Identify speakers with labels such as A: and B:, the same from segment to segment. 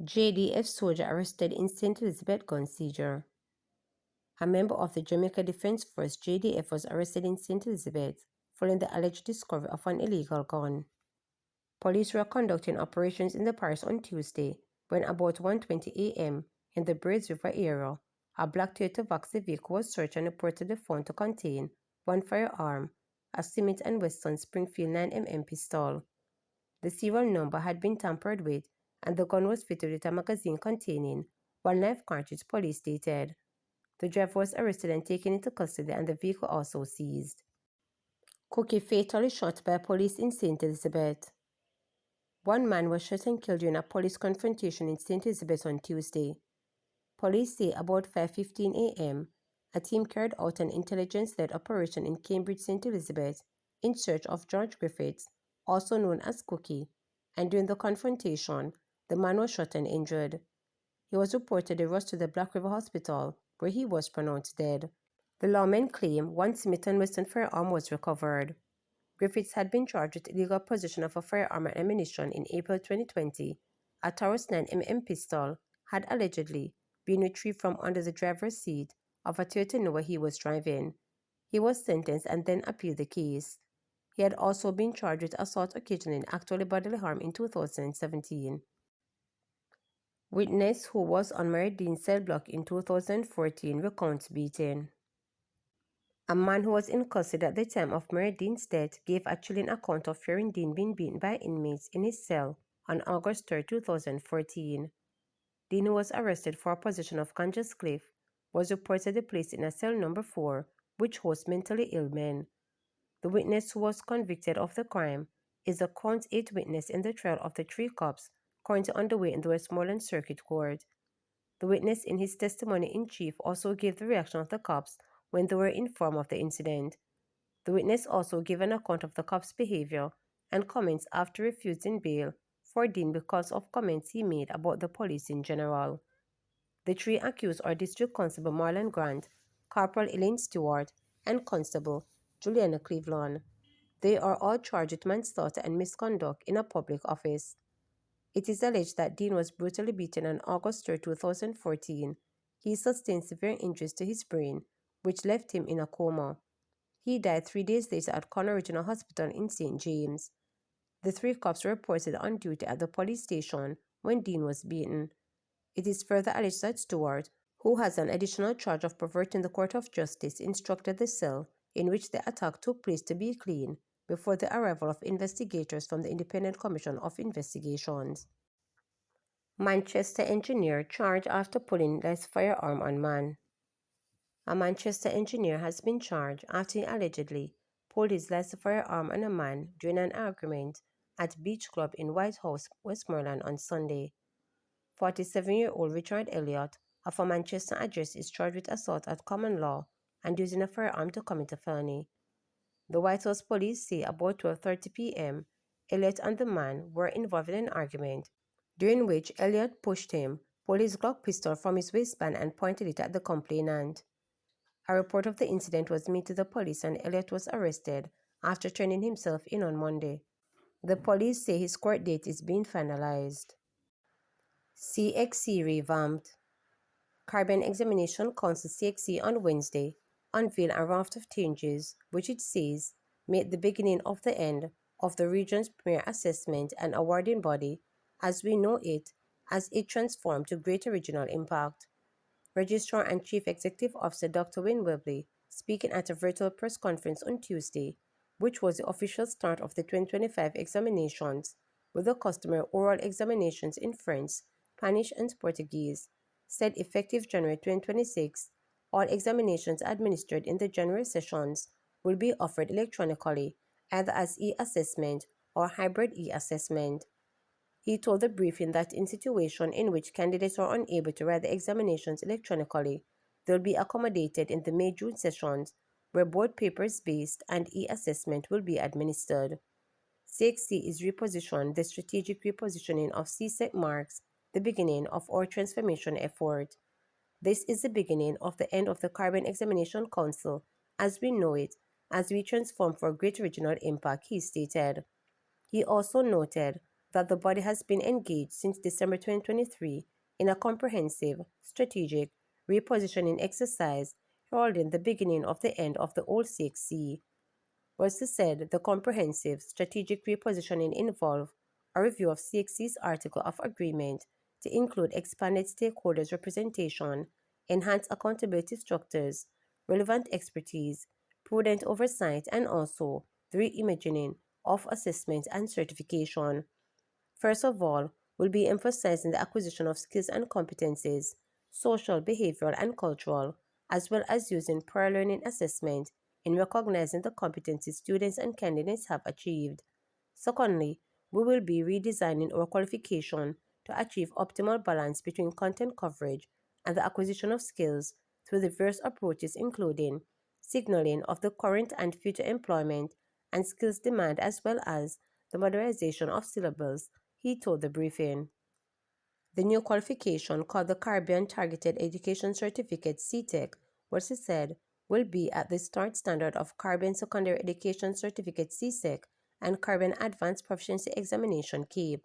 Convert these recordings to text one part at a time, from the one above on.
A: JDF soldier arrested in St. Elizabeth gun seizure. A member of the Jamaica Defense Force JDF was arrested in St. Elizabeth following the alleged discovery of an illegal gun. Police were conducting operations in the parish on Tuesday when about 1:20 a.m. in the Braids River area, a black Toyota Vauxhall vehicle was searched and reportedly found to contain one firearm, a Smith & Wesson Springfield 9mm pistol. The serial number had been tampered with, and the gun was fitted with a magazine containing one live cartridge, police stated. The driver was arrested and taken into custody, and the vehicle also seized. Cookie fatally shot by police in St. Elizabeth. One man was shot and killed during a police confrontation in St. Elizabeth on Tuesday. Police say about 5:15 a.m., a team carried out an intelligence-led operation in Cambridge, St. Elizabeth, in search of George Griffiths, also known as Cookie, and during the confrontation, the man was shot and injured. He was reportedly rushed to the Black River Hospital, where he was pronounced dead. The lawmen claim one Smith & Wesson firearm was recovered. Griffiths had been charged with illegal possession of a firearm and ammunition in April 2020. A Taurus 9mm pistol had allegedly been retrieved from under the driver's seat of a Toyota Innova he was driving. He was sentenced and then appealed the case. He had also been charged with assault occasioning actual bodily harm in 2017. Witness who was on Mary Dean's cell block in 2014 recounts beating. A man who was in custody at the time of Mary Dean's death gave a chilling account of hearing Dean being beaten by inmates in his cell on August 3, 2014. Dean, who was arrested for possession of Ganges Cliff, was reportedly placed in a cell number 4, which hosts mentally ill men. The witness who was convicted of the crime is a count 8 witness in the trial of the 3 cops currently underway in the Westmoreland Circuit Court. The witness in his testimony in chief also gave the reaction of the cops when they were informed of the incident. The witness also gave an account of the cops' behavior and comments after refusing bail for Dean because of comments he made about the police in general. The 3 accused are District Constable Marlon Grant, Corporal Elaine Stewart, and Constable Juliana Cleveland. They are all charged with manslaughter and misconduct in a public office. It is alleged that Dean was brutally beaten on August 3, 2014. He sustained severe injuries to his brain, which left him in a coma. He died 3 days later at Connor Regional Hospital in St. James. The 3 cops were reported on duty at the police station when Dean was beaten. It is further alleged that Stewart, who has an additional charge of perverting the court of justice, instructed the cell in which the attack took place to be clean before the arrival of investigators from the Independent Commission of Investigations. Manchester engineer charged after pulling less firearm on man. A Manchester engineer has been charged after he allegedly pulled his last firearm on a man during an argument at Beach Club in Whitehouse, Westmoreland on Sunday. 47-year-old Richard Elliott of a Manchester address is charged with assault at common law and using a firearm to commit a felony. The White House police say about 12:30 p.m., Elliott and the man were involved in an argument, during which Elliott pushed him, pulled his Glock pistol from his waistband and pointed it at the complainant. A report of the incident was made to the police and Elliott was arrested after turning himself in on Monday. The police say his court date is being finalized. CXC revamped. Caribbean Examination Council CXC on Wednesday unveiled a raft of changes which it says made the beginning of the end of the region's premier assessment and awarding body as we know it as it transformed to greater regional impact. Registrar and Chief Executive Officer Dr. Wayne Webley speaking at a virtual press conference on Tuesday, which was the official start of the 2025 examinations, with the customary oral examinations in French, Spanish, and Portuguese, said effective January 2026, all examinations administered in the January sessions will be offered electronically, either as e-assessment or hybrid e-assessment. He told the briefing that in situations in which candidates are unable to write the examinations electronically, they will be accommodated in the May-June sessions, where both papers-based and e-assessment will be administered. CXC is repositioned. The strategic repositioning of CSEC marks the beginning of our transformation effort. This is the beginning of the end of the Carbon Examination Council as we know it, as we transform for great regional impact, he stated. He also noted that the body has been engaged since December 2023 in a comprehensive, strategic repositioning exercise heralding the beginning of the end of the old CXC. Wesley said the comprehensive, strategic repositioning involved a review of CXC's Article of Agreement to include expanded stakeholders' representation, enhanced accountability structures, relevant expertise, prudent oversight, and also the reimagining of assessment and certification. First of all, we'll be emphasizing the acquisition of skills and competencies, social, behavioral, and cultural, as well as using prior learning assessment in recognizing the competencies students and candidates have achieved. Secondly, we will be redesigning our qualification to achieve optimal balance between content coverage and the acquisition of skills through diverse approaches including signaling of the current and future employment and skills demand as well as the modernization of syllables, he told the briefing. The new qualification, called the Caribbean Targeted Education Certificate (CTEC), what he said, will be at the start standard of Caribbean Secondary Education Certificate (CSEC) and Caribbean Advanced Proficiency Examination (CAPE).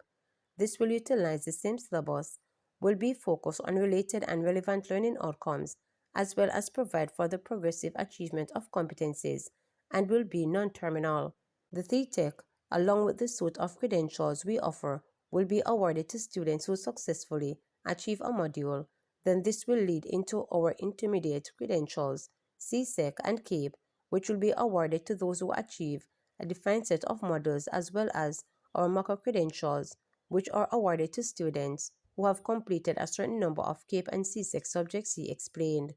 A: This will utilize the same syllabus, will be focused on related and relevant learning outcomes, as well as provide for the progressive achievement of competencies, and will be non-terminal. The TTEC, along with the suite of credentials we offer, will be awarded to students who successfully achieve a module. Then this will lead into our intermediate credentials, CSEC and CAPE, which will be awarded to those who achieve a defined set of modules as well as our macro credentials, which are awarded to students who have completed a certain number of CAPE and CSEC subjects, he explained.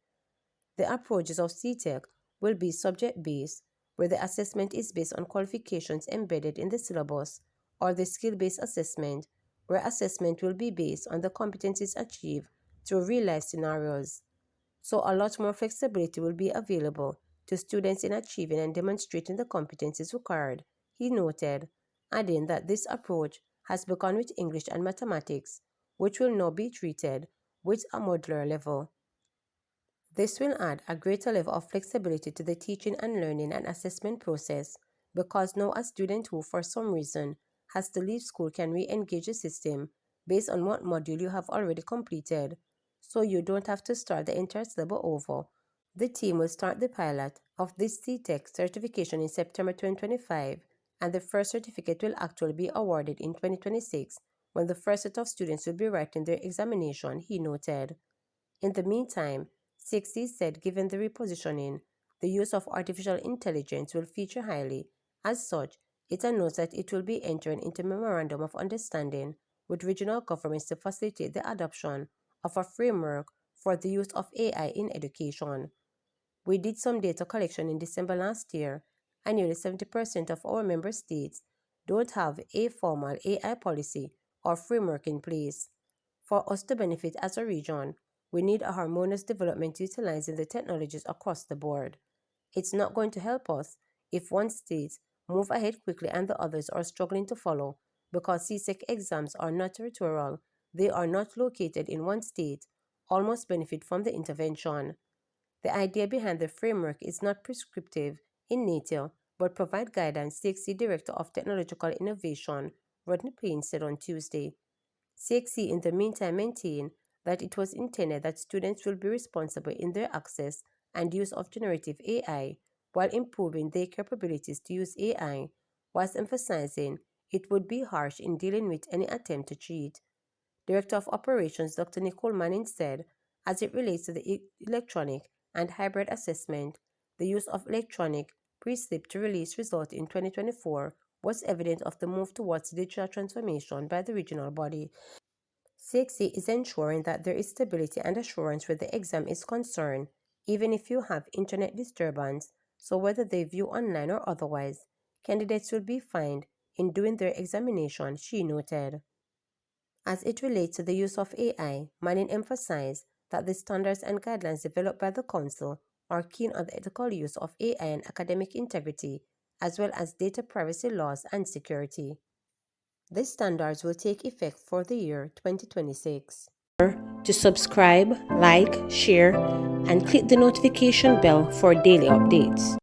A: The approaches of CTEC will be subject-based, where the assessment is based on qualifications embedded in the syllabus, or the skill-based assessment, where assessment will be based on the competencies achieved through real-life scenarios. So a lot more flexibility will be available to students in achieving and demonstrating the competencies required, he noted, adding that this approach has begun with English and mathematics, which will now be treated with a modular level. This will add a greater level of flexibility to the teaching and learning and assessment process because now a student who, for some reason, has to leave school can re-engage the system based on what module you have already completed, so you don't have to start the entire syllabus over. The team will start the pilot of this CTEC certification in September 2025, and the first certificate will actually be awarded in 2026 when the first set of students will be writing their examination, he noted. In the meantime, 60 said given the repositioning, the use of artificial intelligence will feature highly. As such, it announced that it will be entering into Memorandum of Understanding with regional governments to facilitate the adoption of a framework for the use of AI in education. We did some data collection in December last year, and nearly 70% of our member states don't have a formal AI policy or framework in place. For us to benefit as a region, we need a harmonious development utilizing the technologies across the board. It's not going to help us if one state move ahead quickly and the others are struggling to follow because CSEC exams are not territorial, they are not located in one state, all must benefit from the intervention. The idea behind the framework is not prescriptive in nature, but provide guidance, CXC Director of Technological Innovation, Rodney Payne said on Tuesday. CXC in the meantime maintained that it was intended that students will be responsible in their access and use of generative AI while improving their capabilities to use AI, whilst emphasizing it would be harsh in dealing with any attempt to cheat. Director of Operations Dr. Nicole Manning said, as it relates to the electronic and hybrid assessment, the use of electronic pre-slip to release results in 2024 was evidence of the move towards digital transformation by the regional body. CXC is ensuring that there is stability and assurance where the exam is concerned, even if you have internet disturbance, so whether they view online or otherwise, candidates will be fine in doing their examination, she noted. As it relates to the use of AI, Manning emphasized that the standards and guidelines developed by the Council are keen on the ethical use of AI and academic integrity, as well as data privacy laws and security. These standards will take effect for the year 2026. to subscribe, like, share, and click the notification bell for daily updates.